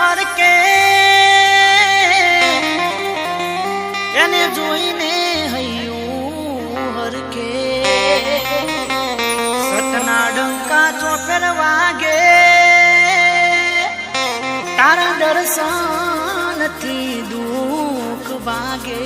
ફરકે એને જોઈને હૈયું હરકે સતના ડંકા ચોફેર વાગે તારા દર્શનથી દુઃખ ભાગે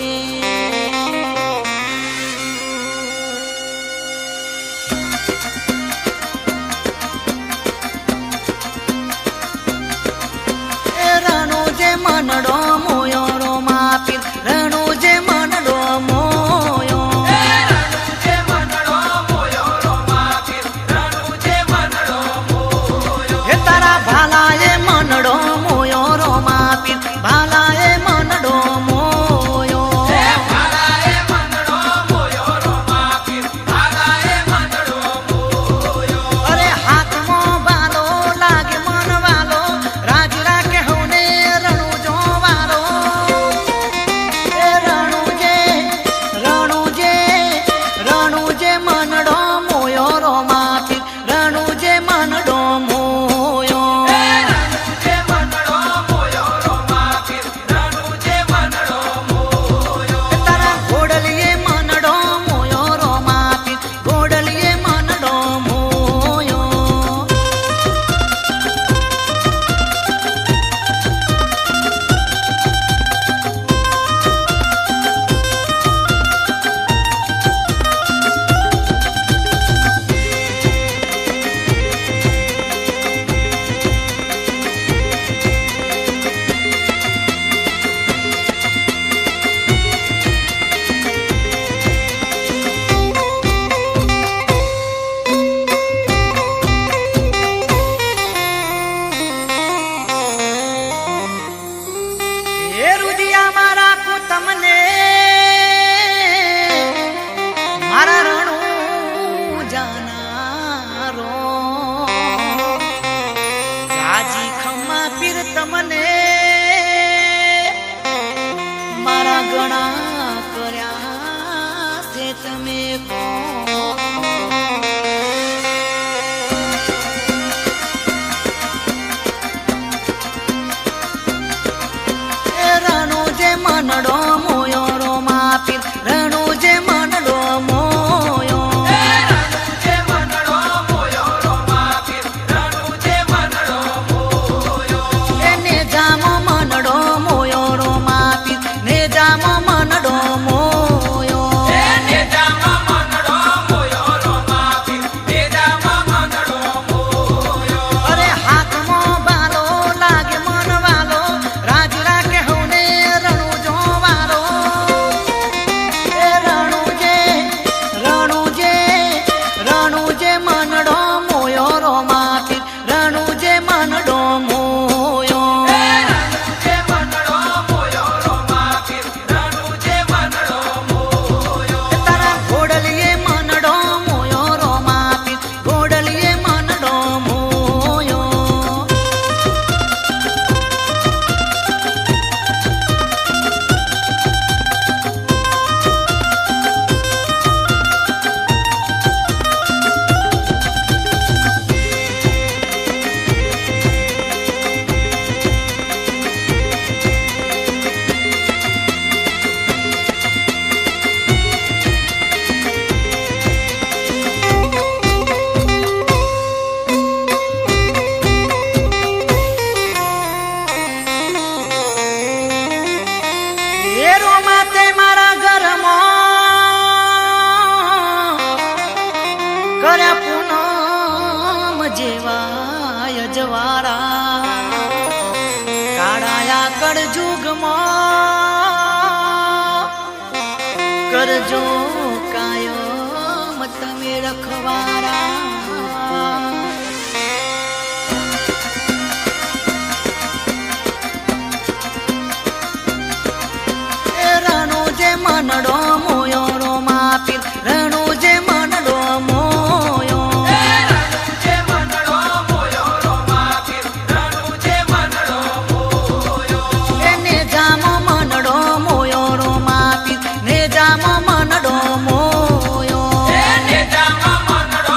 મનડો મોયો રો માપી રણુ જે મનડો મોયો રણુ જે મનડો મોયો રો માપી રણુ જે મનડો મોયો હે તારા ભાલાએ મનડો મોયો રો માપી ભાલાએ મનડો મોયો ભાલાએ મનડો મોયો રો માપી ભાલાએ મનડો મોયો અરે હાથમાં બાલો લાગે મન વાલો રાજ રાખે હોને મનડો મોયો રો માપી રણુ જે મનડો મોયો રણુ જે મનડો મોયો રો માપી રણુ જે મનડો મોયો તારા ઘોડલીએ મનડો મોયો રો માપી ઘોડલીએ મનડો મોયો તમને મારા રણુ જાનારો જાજી ખમ્મા પીર તમને મારા ગણા કર્યા છે તમે રણુ જે મનડો મોયો રો માપી રણુ જે મનડો મોયો રણુ જે મનડો મોયો રો માપી રણુ જે મનડો મોયો એને જામો મનડો મોયો રો માપી ને જામો મનડો મોયો ને જામો મનડો મોયો રો માપી ને જામો મનડો મોયો અરે હાથમાં બાલો લાગે મન વાલો રાજ રાખે હોને રણુ જોવારો એ રણુ જે મનડો મોયો રો માપી રણુ જે મનડો મોયો રણુ જે મનડો મોયો રો માપી રણુ જે મનડો મોયો તારા ઘોડલીએ મનડો મોયો રો માપી ઘોડલીએ મનડો મોયો એરો માતે મારા ઘરમાં કર્યા પૂનમ જેવા અજવાળા કાળાયા કળજુગમાં કરજો કાયમ તમે રખવારા રણુ જે મનડો મોયો રો માપી રણુ જે મનડો મોયો રણુ જે મનડો મોયો રો માપી રણુ જે મનડો મોયો એને જામો મનડો મોયો રો માપી ને જામો મનડો મોયો ને જામો મનડો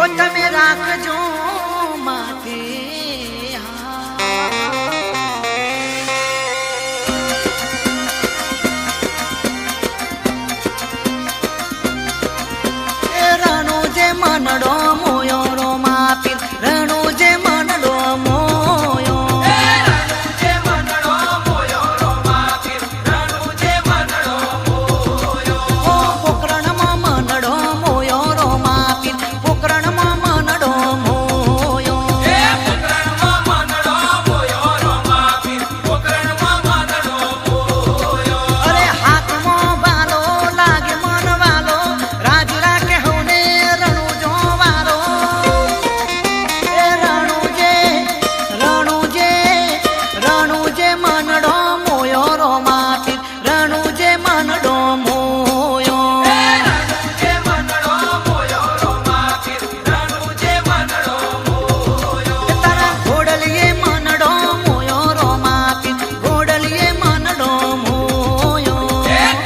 ઓ તમે રાખજો માથે રણુ જે મનડો મોયો રો માપી રણુ જે મનડો મોયો રણુજે મનડો મોયો રો માપી રણુજે મનડો મોયો ઓ પોકરણમાં મનડો મોયો રો માપી પોકરણમાં મનડો મોયો પોકરણમાં મનડો મોયો રો માપી પોકરણમાં મનડો મોયો અરે હાથમાં બાલો લાગે મન વાલો રાજ રાખે હોને રણુ જો વાલો એ રણુ જે મનડો મોયો રો માપી રણુ જે મનડો મોયો રણુજે મનડો મોયો રો માપી રણુજે મનડો મોયો તારા ઘોડલીએ મનડો મોયો રો માપી ઘોડલીએ મનડો મોયો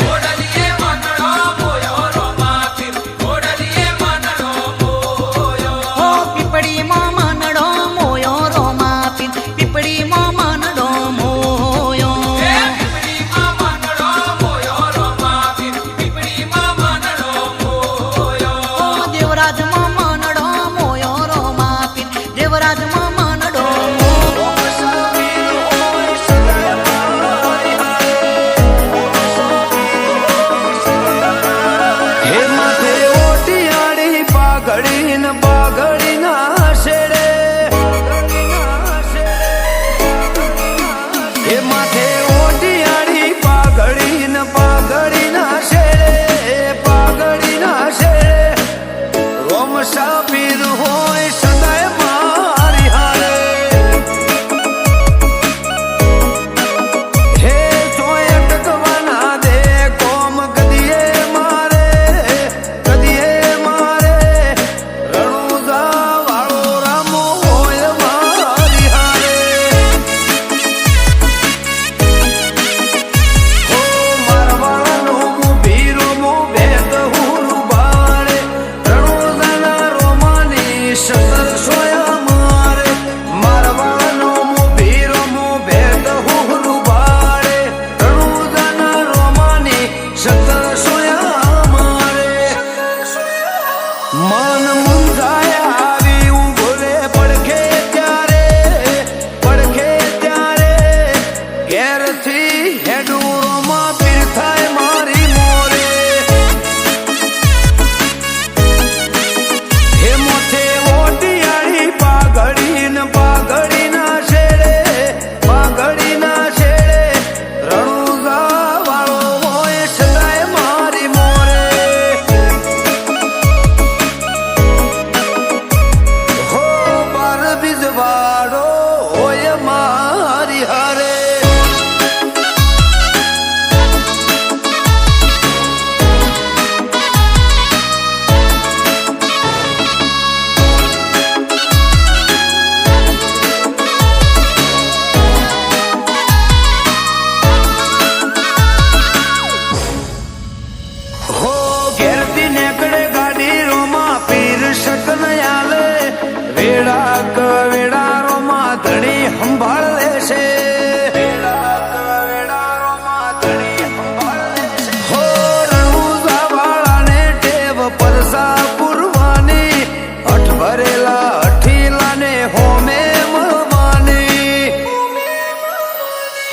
ઘોડલીએ મનડો મોયો રો માપી ઘોડલીએ મનડો મોયો ઓ પીપળીમાં મનડો મોયો રો માપી પીપળીમાં મનડો મોયો પીપળીમાં મનડો મોયો રો માપી પીપળીમાં મનડો મોયો ઓ દેવરાજમાં મનડો મોયો રો માપી દેવરાજમાં મનડો મોયો હે માથે ઓટિયાળી પાઘડી ન પાઘડી ના શેડે હે માથે ઓટિયાળી પાઘડી ન પાઘડી ના શેડે પાઘડી ના શેડે રોમ સાપીર હોય સદાય મારી હારે હે તોય અટકવાના દે કોમ કદીએ મારે રણુજા વાળો રામો હોય મારી હારે હો મારવાળાનો મુ ભીરો મુ ભેદ હુરુ બાળે રણુજાના રોમાની સતર સોયા મારે મારવાળાનો મુ ભીરો મુ ભેદ હુરુ બાળે રણુજાના રોમાની સતર સોયા મારે મન મુંજાય આવી ઉભો રે પડખે ત્યારે ઘેરથી હેડુરોમાં પીર થાય મારી મોરે હે મોથે ઓટિયાળી પાઘડી ન પાઘડી ના શેડે રણુજા વાળો હોય સદાય મારી મોરે હો બાર બીજવાડો હોય મારી હારે હો ઘેરથી નેકડે ગાડી રોમાં પીર શકન આલે વેડા કવેડા રોમાં ધણી સંભાળ લેશે હો રણુજા વાળાને ટેવ પરસા પુરવાની અઠ ભરેલા અઠીલાને હોમે મળવાની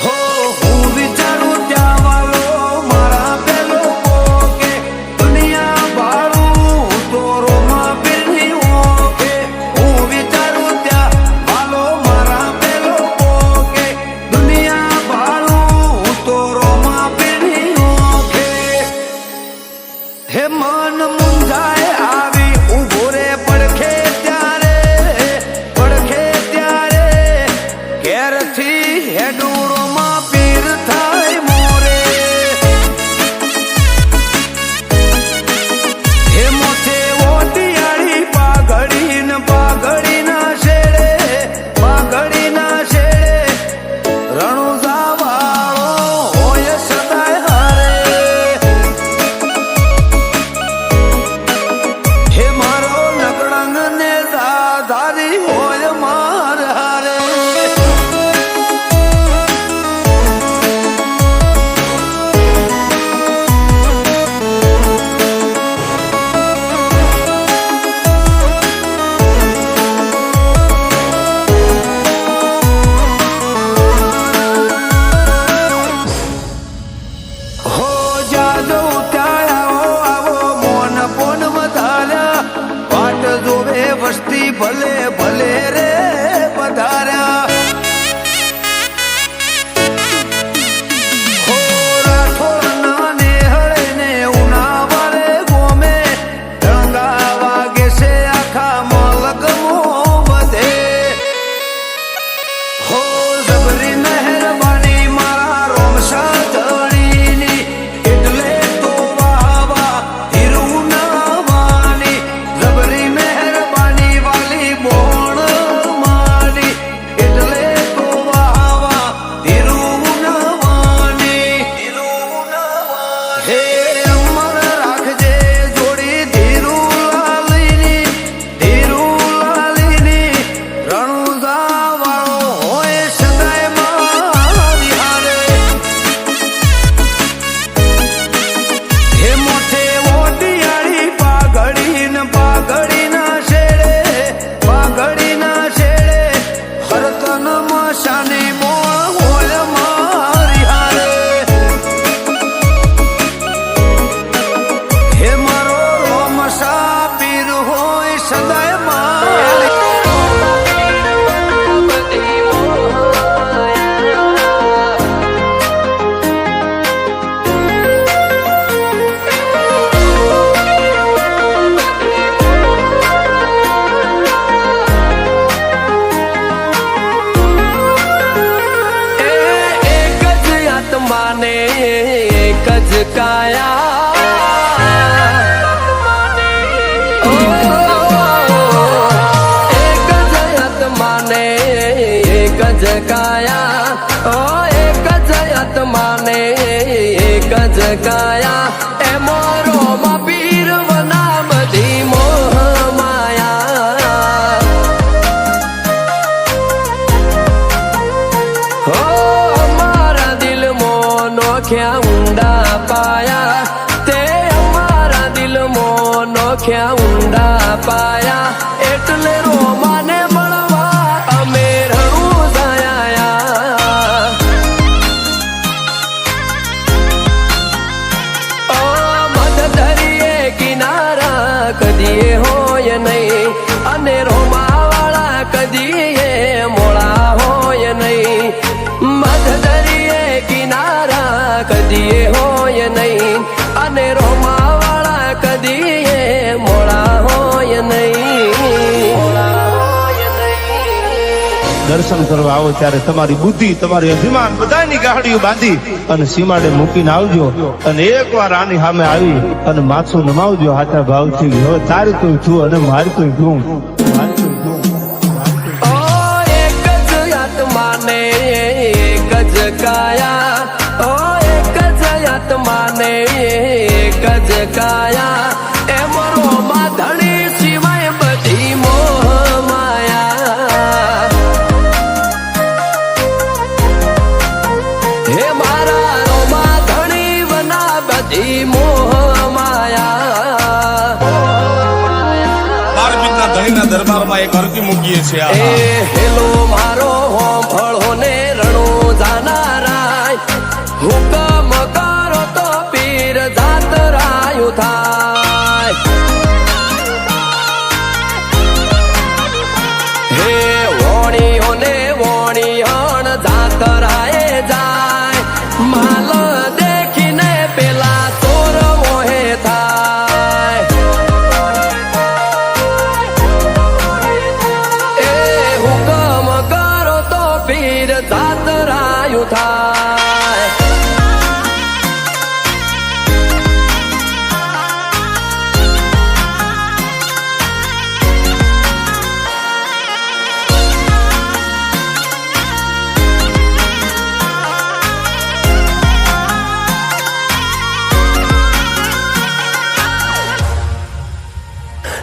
હો હું વિચારું ત્યાં વાલો મારા પેલો પોકે દુનિયા ભાડું તો રોમા પીરની ઓકે હું વિચારું ત્યાં વાલો મારા પેલો પોકે દુનિયા ભાડું તો રોમા પીરની ઓકે હે મન મુંજાય આવી ઉભો રે પડખે ત્યારે ઘેરથી હેડુરોમાં પીર થાય મોરે હે મોથે ઓટિયાળી પાઘડી ન પાઘડી ના શેડે રણુજા વાળો હોય સદાય હારે હે મારો નકળંગ ને ભલે ભલે રે પધાર્યા હો રાઠોડના નેહળે ને ઉનાવાળે ગોમે ડંગા વાગે છે આખા મલકમો બધે હો જબરી મહેરબાની મારા રોમશા ધણીની એટલે તો વાવા હીરું નાવાની જબરી મહેરબાની વાલી બોણ માની એટલે તો વાવા હીરું નાવાની હે અમર રાખજે જોડી ધીરુલાલીની રણુજા વાળો હોય સદાય મારી હારે હે મોઠે ઓડિયાળી પાઘડીના શેડે હરતન મશાની મોણ હોય મારી હારે હે મારો રોમશા પીર હોય સદાય મારી એક જ આત્માને એક જ કાયા એક જ આત્માને એક જ કાયા એક જ આત્માને એક જ કાયા એ મોરો માં પીર વના બધી મોહ માયા હો અમારા દિલમાં નોખ્યા ઊંડા પાયા તે અમારા દિલમાં નોખ્યા ઊંડા પાયા એટલે રોમાને મળવા અમે રણું જાયા ઓ મધ દરિયે કિનારા કદીએ હોય નહીં અને રોમાવાળા કદીએ મોળા હોય નહીં મધ દરિયે કિનારા કદીએ હોય નહીં અને રોમાવાળા કદીએ મોળા હોય નહીં દર્શન કરવા આવો ત્યારે તમારી બુદ્ધિ તમારી અભિમાન બધાની ગાડીઓ બાંધી અને સીમાડે મૂકીને આવજો અને એકવાર આની સામે આવી અને માથું નમાવજો હાથા ભાવથી હવે તારી કોઈ છું અને મારી કોઈ છું ઓ એક જ આત્માને એક જ કાયા ઓ એક જ આત્માને એક જ કાયા એમ રોમા ધણી સિવાય બધી મોહ માયા હે મારા રોમા ધણી વના બધી મોહ માયા બારબીરના ધણીના દરબારમાં એક અરજી મૂકીએ છીએ એ હેલો મારો હોંભળો ને રણું જાનારાય હુકમ કરો તો પીર જાતરાયું થાય હે વોણીઓને વોણીહણ જાતરાએ જાય માલ દેખીને પેલા ચોર મોહે થાય એ હુકમ કરો તો પીર જાતરાયું થાય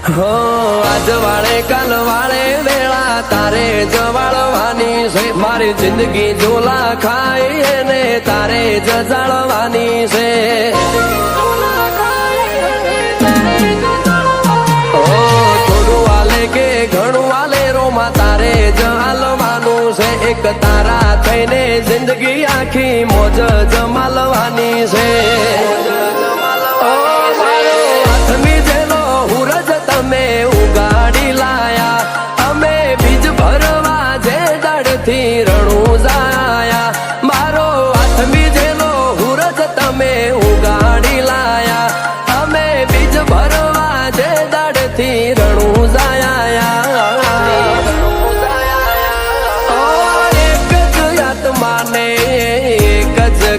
હો આજ વાળે કાલ વાળે વેળા તારે જવાળવાની છે મારી જિંદગી ઝોલા ખાઈ એને તારે જજાળવાની છે ઓ થોડું વાલે કે ઘણું વાલે રોમાં તારે જ હાલવાનું છે એક તારા થઈને જિંદગી આખી મોજ જમાલવાની છે ઓ મારો હાથમી જેલો હુરજ તમે ઉગાડી લાયા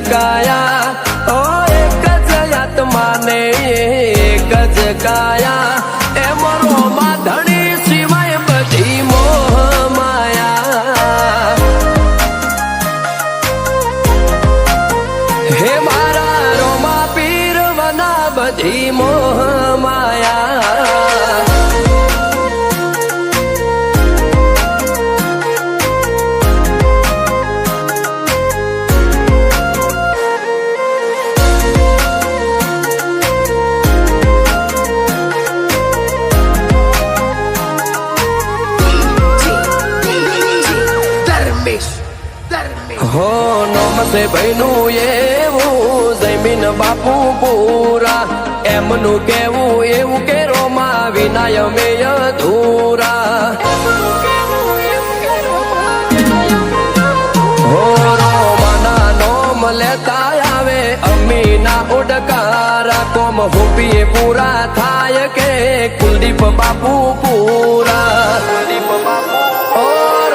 કાયા ઓ એક જ આત્માને એક જ કાયા એમ રોમા ધણી સિવાય બધી મોહ માયા હે મારા રોમા પીરવના બધી મોહ માયા હો નોમસે ભાઈનું એવું જમીન બાપુ પૂરા એમનું કેવું એવું કે રોમા વિનાય મેં અધૂરા હો રોમાના નોમ લેતા આવે અમીના ઉડકારા કોમ હુપીએ પૂરા થાય કે કુલદીપ બાપુ પૂરા કુલદીપ બાપુ ઓ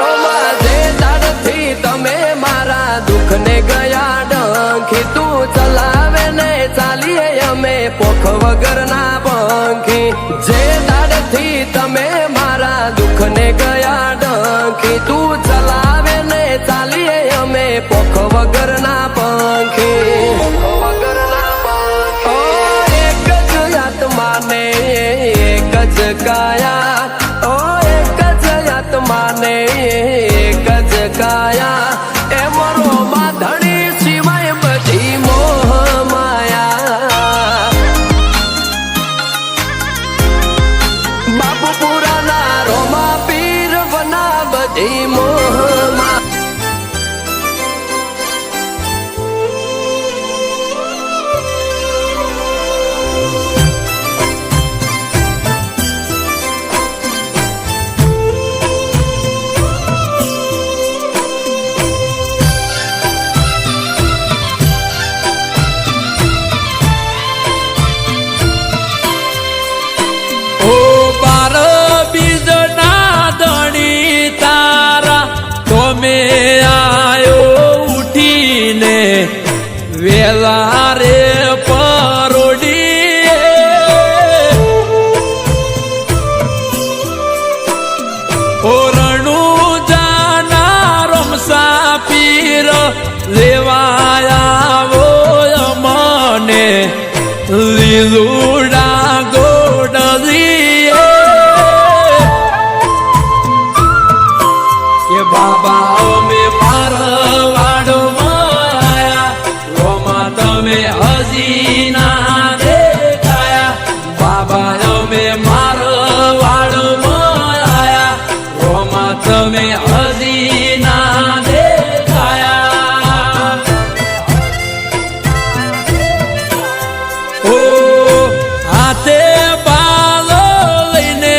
રોમા જે દાડથી તમે મારા દુઃખને ગયા ડંખી તું ચલાવે ને ચાલીએ અમે પોખ વગરના પંખી જે દાડથી તમે મારા દુઃખને ગયા ડંખી તું ચલાવે ને ચાલીએ અમે પોખ વગરના પંખી ઓ એક જ આત્માને એક જ કાયા ઓ એક જ આત્માને એક જ કાયા એમ રોમા ધણી સિવાય બધી મોહ માયા બાપુ પુરાના રોમા પીર બના બધી મોહ માયા વેલા રે પરોડી ઓરણું જાના રમસા પીર લેવાયા મને લીલુડા ગોડલી કે બાબા અમે મારવાડો તમે હજી ના દેખાયા બાબા અમે મારવાડમાં આયા રોમા તમે હજી ના દેખાયા ઓ હાથે બાલો લઈને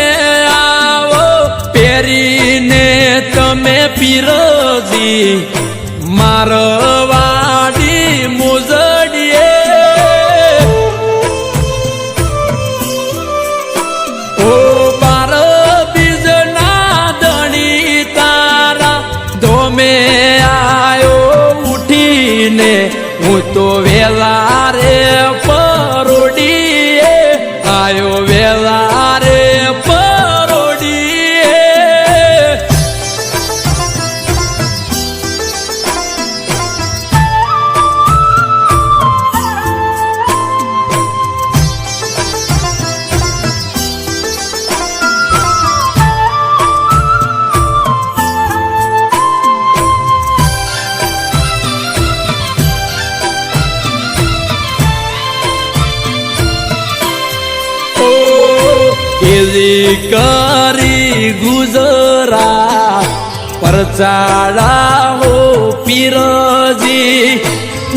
આવો પહેરીને તમે પીરજી મારવાડી મુજ હું તો વેલા રે પરોડી આયો વેલા રે પરોડી કરી ગુજરા પરચાડા હો પીરજી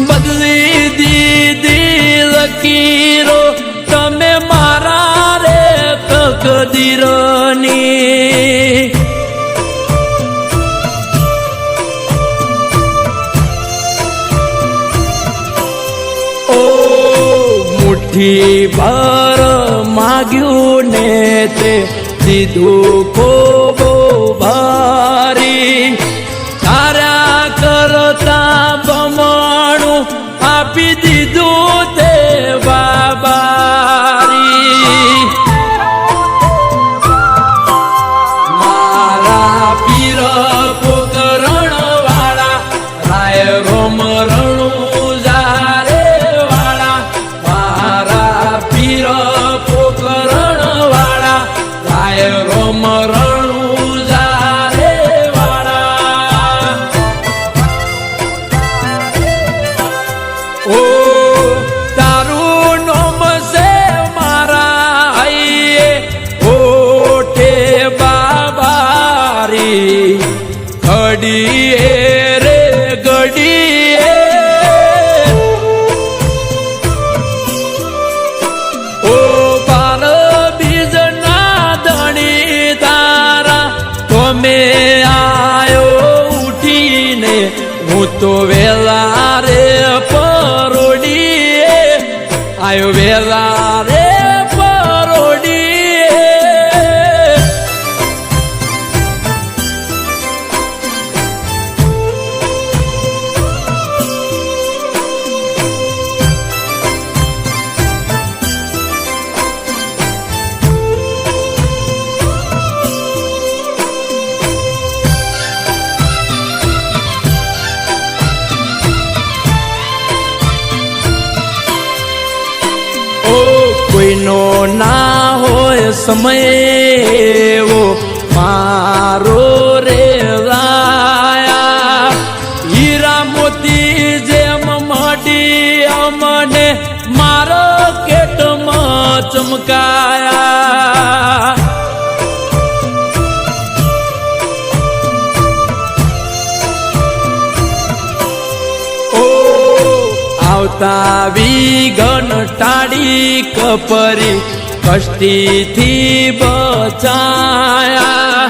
બદલી દીધી લકીરો તમે મારા રે તકદીરની ઓ મુઠ્ઠી ભર માગ્યું ને તે દીધું ખોબો ભારી તારા કરતા બમણું આપી દીધું તે બાબારી મારા પીર પોકરણ વાળા રાય રોમ રણુજારે વાળા મારા પીર પોકરણ વાળા રાય રોમ રણુજારે વાળા ઓ તારું નોમ છે મારા હૈયે ઓઠે બાબારી ઘડીએ રે ઘડીએ ઓ બાર બીજના ધણી તારા તમે આયો ઉઠીને હું તો વેલા રે પરોડીએ આયો વેલા રે પરોડીએ ઓ કોઈનો ના હોય સમય એવો મારો રે રાયા હીરા મોતી જેમ મડી અમને મારો કેટમાં ચમકાયા ઓ આવતા વિઘન ટાળી કપરી કષ્ટીથી બચાયા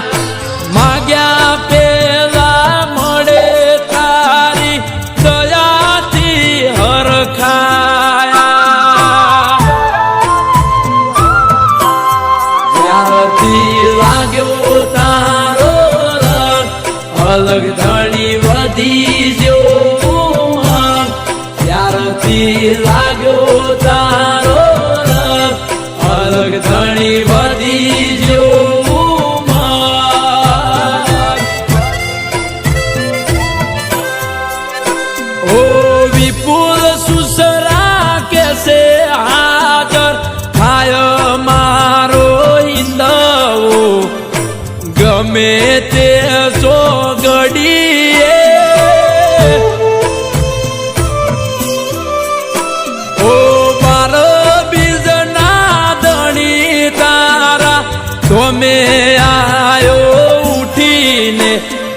માગ્યા પેલા મળે તારી દયાથી હરખાયા ત્યારથી લાગ્યો તારો રંગ અલગ ધણી વધી જો ત્યારથી લાગ્યો તારો રંગ અલગ ધણી વધી જો ઓ વિપુલ સુસરા કેસે હાજર થાય મારો ઈંદવો ગમે તે ચોગડીએ ઓ બાર બીજના ધણી તારા તમે આયો ઉઠીને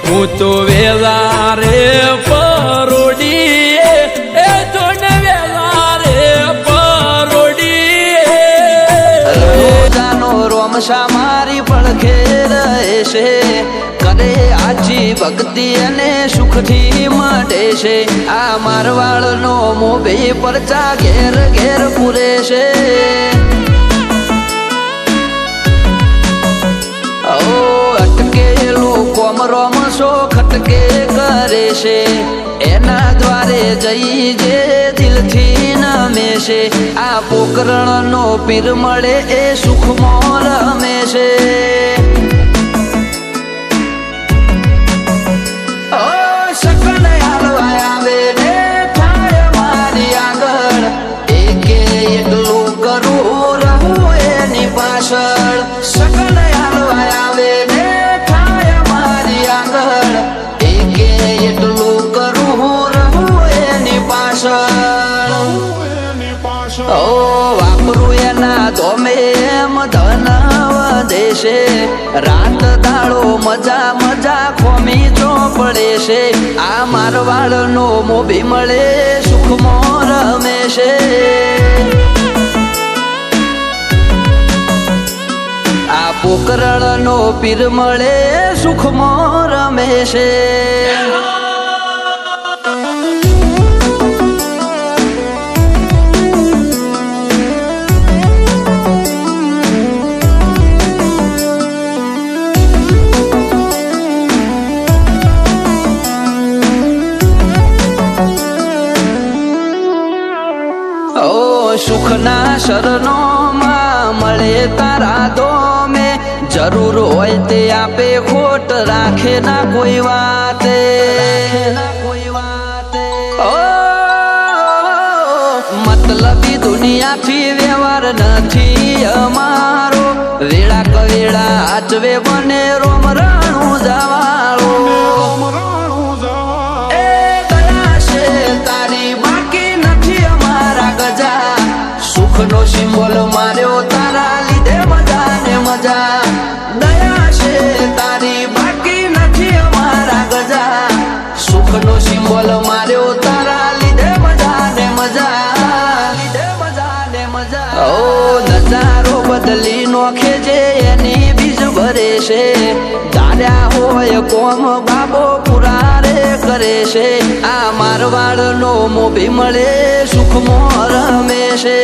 હું તો વેલા રે પરોડીએ એ તો ને વેલા રે પરોડીએ રોજાનો રોમશા મારી પડખે રહે છે કરે આજી ભક્તિ અને સુખથી મળે છે આ મારવાડનો મોભે પરચા ઘેર ઘેર પૂરે છે ઓ અટકેલું કોમ રોમશો ખટકે કરે છે એના દ્વારે જઈ જે દિલથી નમે છે આ પોકરણનો પીર મળે એ સુખમાં રમે છે ઓ સકલ હાલવા આવે ને થાય મારી આગળ એકે એકલું કરું રહું એની પાછળ સકલ હાલવા આવે ને થાય મારી આગળ એકે એકલું કરું રહું એની પાછળ ઓ વાપરું એના ધોમે એમ ધન વધે છે રાત દાડો મજા મજા ખોમી ચોપડે છે આ મારવાડનો મોભી મળે સુખમાં રમે છે આ પોકરણનો પીર મળે સુખમાં રમે છે શરણો માં મળે તારા દોમે જરૂર હોય તે આપે ખોટ રાખે ના કોઈ વાતે ઓ મતલબી દુનિયાથી વ્યવહાર નથી અમારો વેળા કવેળા આચવે બને રોમ રાણું જવાળો એ દયા છે તારી બાકી નથી અમારા ગજા સુખનો સિમ્બોલ માર્યો તારા લીધે મજા ને મજા દયા છે તારી બાકી નથી અમારા ગજા સુખનો સિમ્બોલ માર્યો તારા લીધે મજા ને મજા ઓ નજારો બદલી નોખે જે એની બીજ ભરે છે દાર્યા હોય કોમ બાબો પુરા રે કરે છે આ મારવાડ નો મોભી મળે સુખમો રમે છે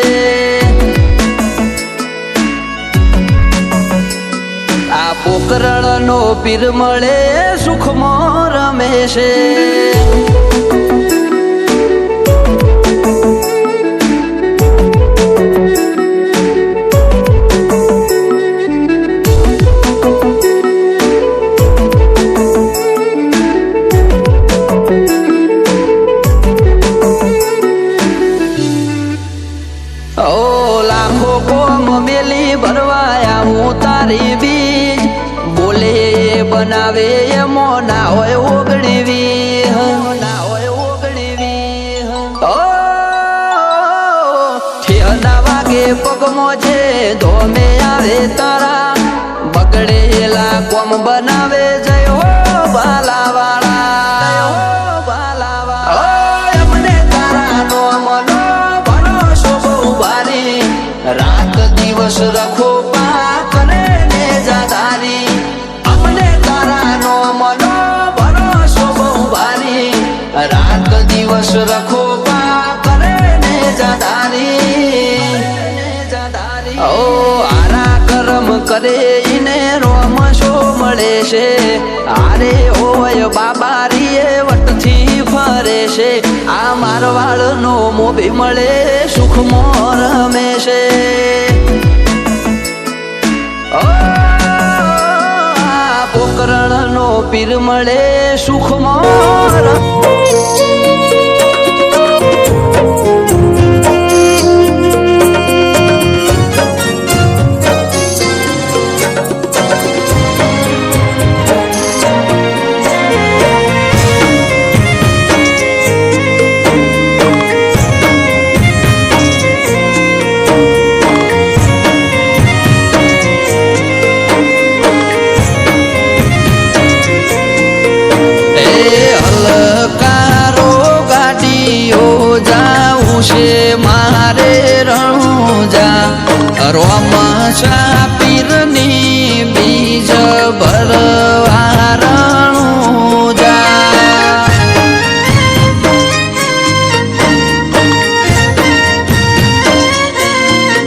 આ પોકરણ નો પીર મળે સુખમો રમે છે લાખો કોમ મેલી ભરવાયા હું તારી બીજ બોલે બનાવે એમો ના હોય ઓગણીવી ઠેના વાગે પગમો છે ધોમે આવે તારા બગડેલા કોમ બનાવે જય હો બાલાવાળા એમને તારા નો મનો ભરોસો બહુ ભારી રાત દિવસ રખો પા કરે ને જાદારી અમને તારા નો મનો ભરોસો બહુ ભારી રાત દિવસ રખો પા કરે ને જાદારી ઓ આરા કરમ કરે ઈને રોમ શો મળે છે આરે હોય બાબારી એ વટથી ફરે છે આ મારવાડ નો મોભી મળે સુખમો રમે છે આ પોકરણ નો પીર મળે સુખમો છે મારે રણુજા રોમ પીરની બીજ ભરવા રણુજા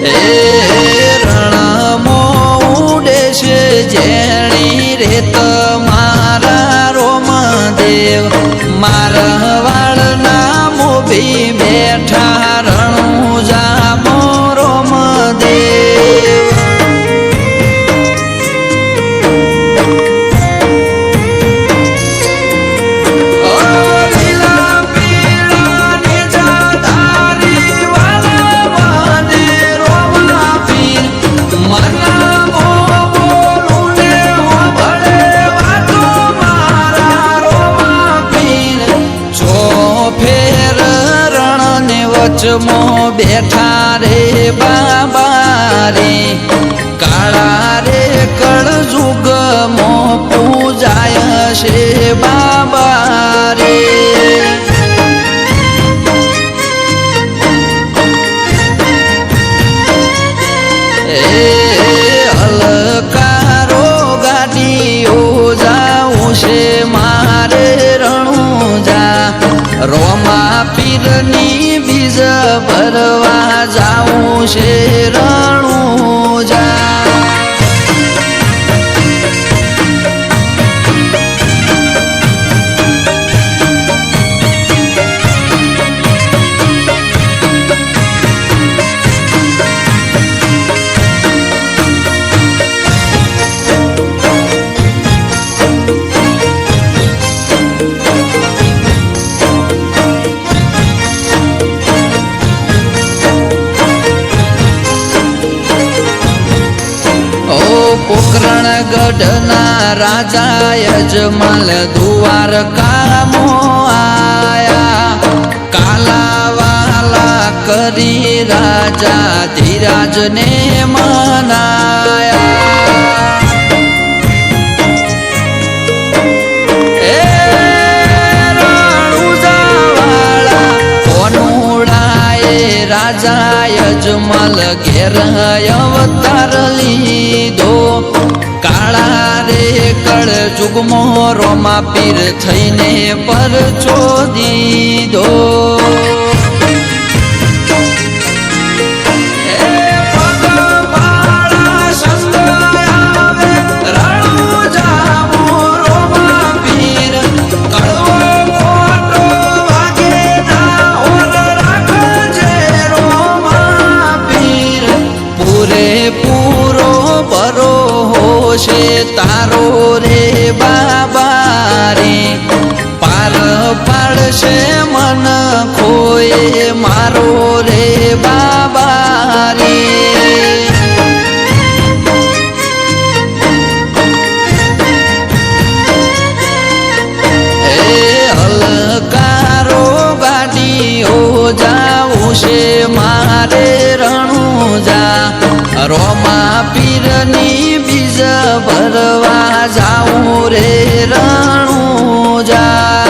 એ રણમો ઉડે છે જેણી રેત મારા રોમ દેવ મારા વાળના મોભી બેઠા રણુજા મોરો મદેવ લીલા પીળા ને જાધારી વાલા મને રોમા પીર મના બોલું ને હો ભળે વાતો મારા રોમા પીર જો ફેર વચમો બેઠા રે બાબા રે કાળા રે કળ જુગ મો પૂજાય છે બાબા રે હલકારો ગાડીઓ જાઉં છે મારે રણુજા રોમા પીરની બીજ ભરવા જાઉં છે રણુજા પોકરણગઢના રાજા યજમાલ દ્વારકામો આયા કાલાવાલા કરી રાજા ધીરાજને મનાયા એ રણુજાવાળા કોનુડાએ રાજા યજમાલ ઘેર અવતાર લીધો કાળા રે કળ જુગમો રોમા પીર થઈને પરચો દીધો છે તારો રે બાબા રે પાર પાડશે મન ખોએ મારો રે બાબા રે એ હલકારો ગાડીઓ જાવું છે મારે રણુજા રોમા પીરની બીજ ભરવા જાઉં રે રણુજા